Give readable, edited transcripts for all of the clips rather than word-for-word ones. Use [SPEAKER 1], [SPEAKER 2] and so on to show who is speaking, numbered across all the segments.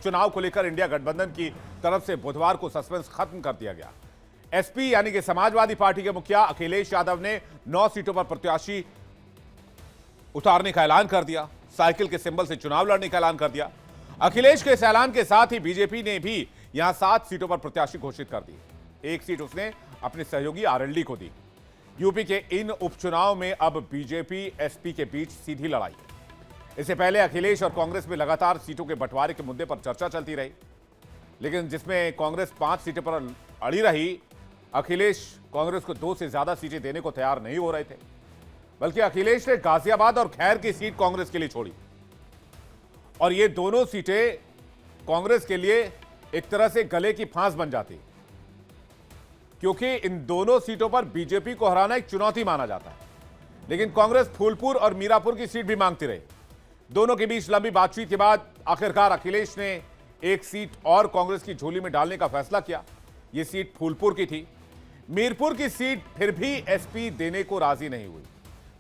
[SPEAKER 1] उपचुनाव को लेकर इंडिया गठबंधन की तरफ से बुधवार को सस्पेंस खत्म कर दिया गया। एसपी यानी कि समाजवादी पार्टी के मुखिया अखिलेश यादव ने 9 सीटों पर प्रत्याशी उतारने का ऐलान कर दिया। साइकिल के सिंबल से चुनाव लड़ने का ऐलान कर दिया। अखिलेश के इस ऐलान के साथ ही बीजेपी ने भी यहां 7 सीटों पर प्रत्याशी घोषित कर दी। 1 सीट उसने अपने सहयोगी आरएलडी को दी। यूपी के इन उपचुनाव में अब बीजेपी एसपी के बीच सीधी लड़ाई। इससे पहले अखिलेश और कांग्रेस में लगातार सीटों के बंटवारे के मुद्दे पर चर्चा चलती रही, लेकिन जिसमें कांग्रेस 5 सीटों पर अड़ी रही। अखिलेश कांग्रेस को 2 से ज्यादा सीटें देने को तैयार नहीं हो रहे थे, बल्कि अखिलेश ने गाजियाबाद और खैर की सीट कांग्रेस के लिए छोड़ी। और ये दोनों सीटें कांग्रेस के लिए एक तरह से गले की फांस बन जाती, क्योंकि इन दोनों सीटों पर बीजेपी को हराना एक चुनौती माना जाता है। लेकिन कांग्रेस फूलपुर और मीरापुर की सीट भी मांगती रही। दोनों के बीच लंबी बातचीत के बाद आखिरकार अखिलेश ने 1 सीट और कांग्रेस की झोली में डालने का फैसला किया। यह सीट फूलपुर की थी। मीरपुर की सीट फिर भी एसपी देने को राजी नहीं हुई।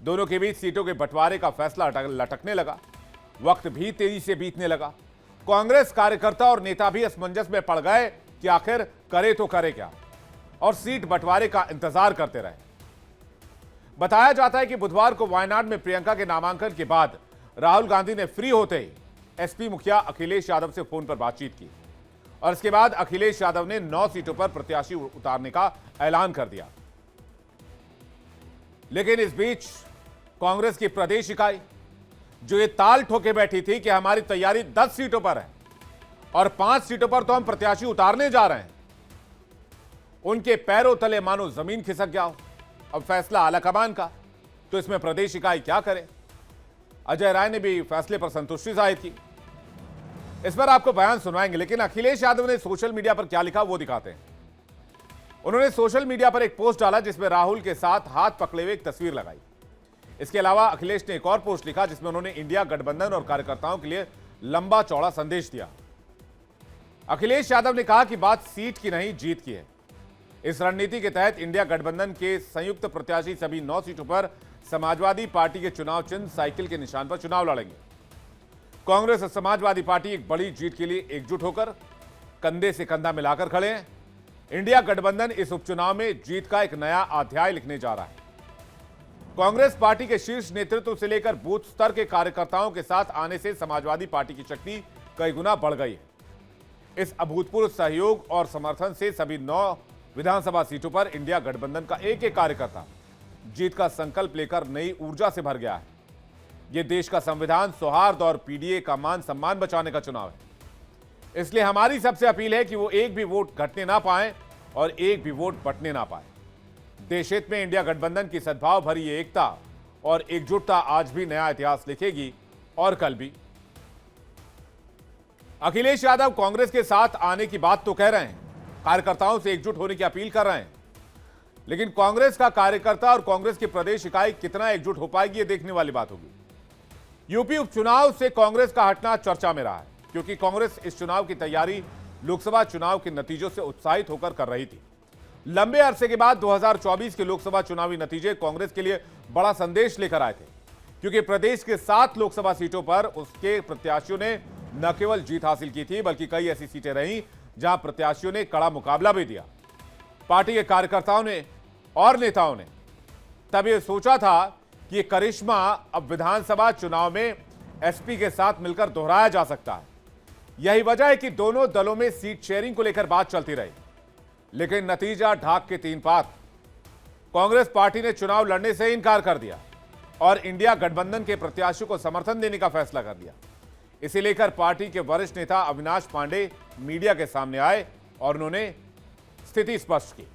[SPEAKER 1] दोनों के बीच सीटों के बंटवारे का फैसला लटकने लगा। वक्त भी तेजी से बीतने लगा। कांग्रेस कार्यकर्ता और नेता भी असमंजस में पड़ गए कि आखिर करे तो करे क्या, और सीट बंटवारे का इंतजार करते रहे। बताया जाता है कि बुधवार को वायनाड में प्रियंका के नामांकन के बाद राहुल गांधी ने फ्री होते ही एसपी मुखिया अखिलेश यादव से फोन पर बातचीत की, और इसके बाद अखिलेश यादव ने 9 सीटों पर प्रत्याशी उतारने का ऐलान कर दिया। लेकिन इस बीच कांग्रेस की प्रदेश इकाई, जो ये ताल ठोके बैठी थी कि हमारी तैयारी 10 सीटों पर है और 5 सीटों पर तो हम प्रत्याशी उतारने जा रहे हैं, उनके पैरों तले मानो जमीन खिसक गया हो। अब फैसला आलाकमान का, तो इसमें प्रदेश इकाई क्या करे। अजय राय ने भी फैसले पर संतुष्टि जाहिर की। इस पर आपको बयान सुनवाएंगे, लेकिन अखिलेश यादव ने सोशल मीडिया पर क्या लिखा वो दिखाते हैं। उन्होंने सोशल मीडिया पर एक पोस्ट डाला जिसमें राहुल के साथ हाथ पकड़े हुए एक तस्वीर लगाई। इसके अलावा अखिलेश ने एक और पोस्ट लिखा जिसमें उन्होंने इंडिया गठबंधन और कार्यकर्ताओं के लिए लंबा चौड़ा संदेश दिया। अखिलेश यादव ने कहा कि बात सीट की नहीं, जीत की है। इस रणनीति के तहत इंडिया गठबंधन के संयुक्त प्रत्याशी सभी 9 सीटों पर समाजवादी पार्टी के चुनाव चिन्ह साइकिल के निशान पर चुनाव लड़ेंगे। कांग्रेस और समाजवादी पार्टी एक बड़ी जीत के लिए एकजुट होकर कंधे से कंधा मिलाकर खड़े हैं। इंडिया गठबंधन इस उपचुनाव में जीत का एक नया अध्याय लिखने जा रहा है। कांग्रेस पार्टी के शीर्ष नेतृत्व से लेकर बूथ स्तर के कार्यकर्ताओं के साथ आने से समाजवादी पार्टी की शक्ति कई गुना बढ़ गई है। इस अभूतपूर्व सहयोग और समर्थन से सभी 9 विधानसभा सीटों पर इंडिया गठबंधन का एक एक कार्यकर्ता जीत का संकल्प लेकर नई ऊर्जा से भर गया है। यह देश का संविधान, सौहार्द और पीडीए का मान सम्मान बचाने का चुनाव है। इसलिए हमारी सबसे अपील है कि वो एक भी वोट घटने ना पाए और एक भी वोट बंटने ना पाए। देश हित में इंडिया गठबंधन की सद्भाव भरी एकता और एकजुटता आज भी नया इतिहास लिखेगी और कल भी। अखिलेश यादव कांग्रेस के साथ आने की बात तो कह रहे हैं, कार्यकर्ताओं से एकजुट होने की अपील कर रहे हैं, लेकिन कांग्रेस का कार्यकर्ता और कांग्रेस की प्रदेश इकाई कितना एकजुट हो पाएगी ये देखने वाली बात होगी। यूपी उपचुनाव से कांग्रेस का हटना चर्चा में रहा है, क्योंकि कांग्रेस इस चुनाव की तैयारी लोकसभा चुनाव के नतीजों से उत्साहित होकर कर रही थी। लंबे अरसे के बाद 2024 के लोकसभा चुनावी नतीजे कांग्रेस के लिए बड़ा संदेश लेकर आए थे, क्योंकि प्रदेश के 7 लोकसभा सीटों पर उसके प्रत्याशियों ने न केवल जीत हासिल की थी, बल्कि कई ऐसी सीटें रहीं जहां प्रत्याशियों ने कड़ा मुकाबला भी दिया। पार्टी के कार्यकर्ताओं ने और नेताओं ने तब यह सोचा था कि यह करिश्मा अब विधानसभा चुनाव में एसपी के साथ मिलकर दोहराया जा सकता है। यही वजह है कि दोनों दलों में सीट शेयरिंग को लेकर बात चलती रही, लेकिन नतीजा ढाक के 3 पात। कांग्रेस पार्टी ने चुनाव लड़ने से इनकार कर दिया और इंडिया गठबंधन के प्रत्याशियों को समर्थन देने का फैसला कर दिया। इसे लेकर पार्टी के वरिष्ठ नेता अविनाश पांडे मीडिया के सामने आए और उन्होंने स्थिति स्पष्ट की।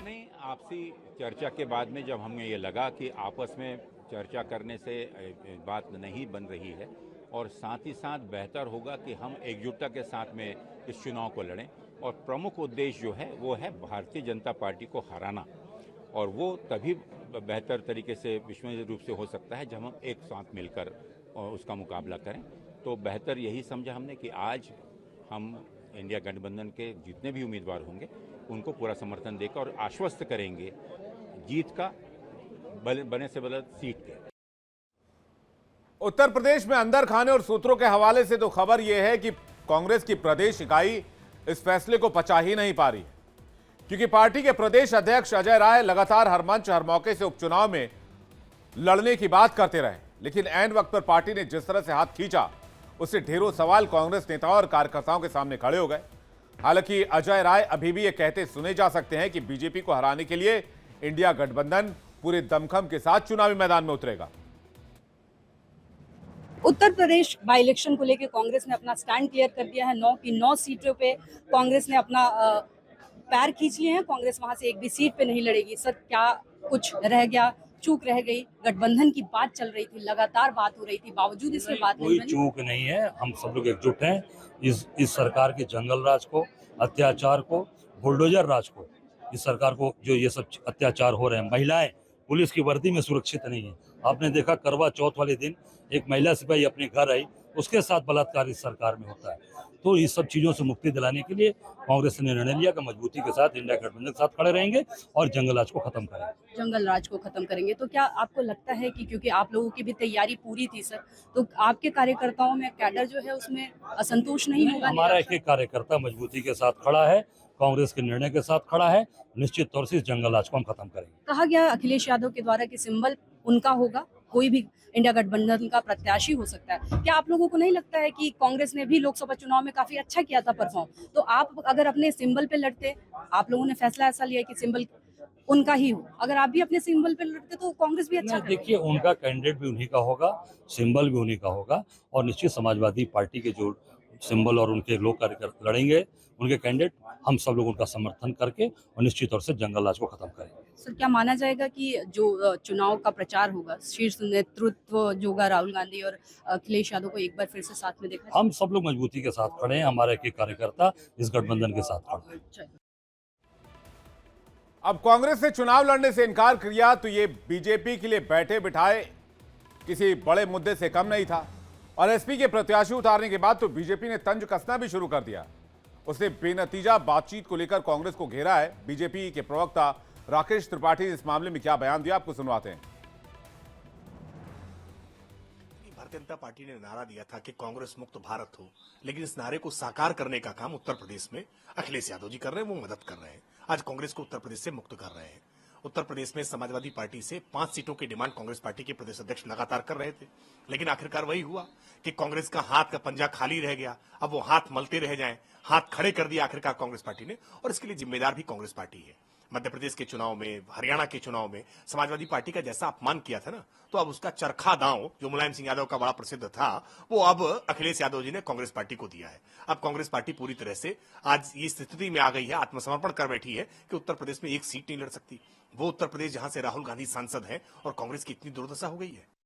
[SPEAKER 2] नहीं, आपसी चर्चा के बाद में जब हमें ये लगा कि आपस में चर्चा करने से बात नहीं बन रही है और साथ ही साथ बेहतर होगा कि हम एकजुटता के साथ में इस चुनाव को लड़ें, और प्रमुख उद्देश्य जो है वो है भारतीय जनता पार्टी को हराना, और वो तभी बेहतर तरीके से विश्वसनीय रूप से हो सकता है जब हम एक साथ मिलकर उसका मुकाबला करें। तो बेहतर यही समझा हमने कि आज हम इंडिया गठबंधन के जितने भी उम्मीदवार होंगे उनको पूरा समर्थन देकर और आश्वस्त करेंगे जीत का, बने से बने सीट के।
[SPEAKER 1] उत्तर प्रदेश में अंदर खाने और सूत्रों के हवाले से तो खबर यह है कि कांग्रेस की प्रदेश इकाई इस फैसले को पचा ही नहीं पा रही है, क्योंकि पार्टी के प्रदेश अध्यक्ष अजय राय लगातार हर मंच हर मौके से उपचुनाव में लड़ने की बात करते रहे, लेकिन ऐन वक्त पर पार्टी ने जिस तरह से हाथ खींचा उससे ढेरों सवाल कांग्रेस नेताओं और कार्यकर्ताओं के सामने खड़े हो गए। हालांकि अजय राय अभी भी ये कहते सुने जा सकते हैं कि बीजेपी को हराने के लिए इंडिया गठबंधन पूरे दमखम के साथ चुनावी मैदान में उतरेगा।
[SPEAKER 3] उत्तर प्रदेश बाई इलेक्शन को लेकर कांग्रेस ने अपना स्टैंड क्लियर कर दिया है। 9 की 9 सीटों पे कांग्रेस ने अपना पैर खींच लिए हैं। कांग्रेस वहां से एक भी सीट पे नहीं लड़ेगी। सर, क्या कुछ रह गया, चूक रह गई? गठबंधन की बात चल रही थी, लगातार बात हो रही थी, बावजूद इसमें बात
[SPEAKER 4] कोई
[SPEAKER 3] नहीं
[SPEAKER 4] चूक नहीं है। हम सब लोग एकजुट हैं इस सरकार के जंगल राज को, अत्याचार को, बुलडोजर राज को, इस सरकार को जो ये सब अत्याचार हो रहे हैं। महिलाएं पुलिस की वर्दी में सुरक्षित नहीं है। आपने देखा करवा चौथ वाले दिन एक महिला सिपाही अपने घर आई, उसके साथ बलात्कार इस सरकार में होता है। तो इस सब चीजों से मुक्ति दिलाने के लिए कांग्रेस ने निर्णय लिया कि मजबूती के साथ इंडिया गठबंधन के साथ खड़े रहेंगे और जंगल राज को खत्म करेंगे।
[SPEAKER 3] जंगल राज को खत्म करेंगे। तो क्या आपको लगता है कि क्योंकि आप लोगों की भी तैयारी पूरी थी सर, तो आपके कार्यकर्ताओं में कैडर जो है उसमें असंतोष नहीं होगा?
[SPEAKER 4] हमारा एक एक कार्यकर्ता मजबूती के साथ खड़ा है, कांग्रेस के निर्णय के साथ खड़ा है। निश्चित तौर से इस जंगल राज को हम खत्म करेंगे।
[SPEAKER 3] कहा गया अखिलेश यादव के द्वारा कि सिंबल उनका होगा, कोई भी इंडिया गठबंधन का प्रत्याशी हो सकता है। क्या आप लोगों को नहीं लगता है कि कांग्रेस ने भी लोकसभा चुनाव में काफी अच्छा किया था परफॉर्म? तो आप अगर अपने सिंबल पे लड़ते, आप लोगों ने फैसला ऐसा लिया कि सिंबल उनका ही हो, अगर आप भी अपने सिंबल पे लड़ते तो कांग्रेस भी अच्छा करती।
[SPEAKER 4] देखिए, उनका कैंडिडेट भी उन्हीं का होगा, सिंबल भी उन्हीं का होगा और निश्चित समाजवादी पार्टी के जो सिंबल और उनके लोग कार्यकर्ता लड़ेंगे, उनके कैंडिडेट, हम सब लोग उनका समर्थन करके और निश्चित तौर से जंगल राज को खत्म करेंगे।
[SPEAKER 3] सर, क्या माना जाएगा कि जो चुनाव का प्रचार होगा, शीर्ष नेतृत्व जो होगा, राहुल गांधी और अखिलेश यादव को एक बार फिर से साथ में देखा जाए?
[SPEAKER 4] हम सब लोग मजबूती के साथ खड़े हैं। हमारे एक एक कार्यकर्ता इस गठबंधन के साथ खड़ा है।
[SPEAKER 3] चलिए।
[SPEAKER 1] अब कांग्रेस ने चुनाव लड़ने से इनकार किया तो ये बीजेपी के लिए बैठे बिठाए किसी बड़े मुद्दे से कम नहीं था, और एसपी के प्रत्याशी उतारने के बाद तो बीजेपी ने तंज कसना भी शुरू कर दिया। उसने बेनतीजा बातचीत को लेकर कांग्रेस को घेरा है। बीजेपी के प्रवक्ता राकेश त्रिपाठी ने इस मामले में क्या बयान दिया, आपको सुनवाते हैं।
[SPEAKER 5] भारतीय जनता पार्टी ने नारा दिया था कि कांग्रेस मुक्त भारत हो, लेकिन इस नारे को साकार करने का काम उत्तर प्रदेश में अखिलेश यादव जी कर रहे हैं, वो मदद कर रहे हैं। आज कांग्रेस को उत्तर प्रदेश से मुक्त कर रहे हैं। उत्तर प्रदेश में समाजवादी पार्टी से 5 सीटों की डिमांड कांग्रेस पार्टी के प्रदेश अध्यक्ष लगातार कर रहे थे, लेकिन आखिरकार वही हुआ कि कांग्रेस का हाथ का पंजा खाली रह गया। अब वो हाथ मलते रह जाएं, हाथ खड़े कर दिया आखिरकार कांग्रेस पार्टी ने, और इसके लिए जिम्मेदार भी कांग्रेस पार्टी है। मध्य प्रदेश के चुनाव में, हरियाणा के चुनाव में समाजवादी पार्टी का जैसा अपमान किया था ना, तो अब उसका चरखा दांव जो मुलायम सिंह यादव का बड़ा प्रसिद्ध था, वो अब अखिलेश यादव जी ने कांग्रेस पार्टी को दिया है। अब कांग्रेस पार्टी पूरी तरह से आज इस स्थिति में आ गई है, आत्मसमर्पण कर बैठी है कि उत्तर प्रदेश में एक सीट नहीं लड़ सकती। वो उत्तर प्रदेश जहां से राहुल गांधी सांसद हैं और कांग्रेस की इतनी दुर्दशा हो गई है।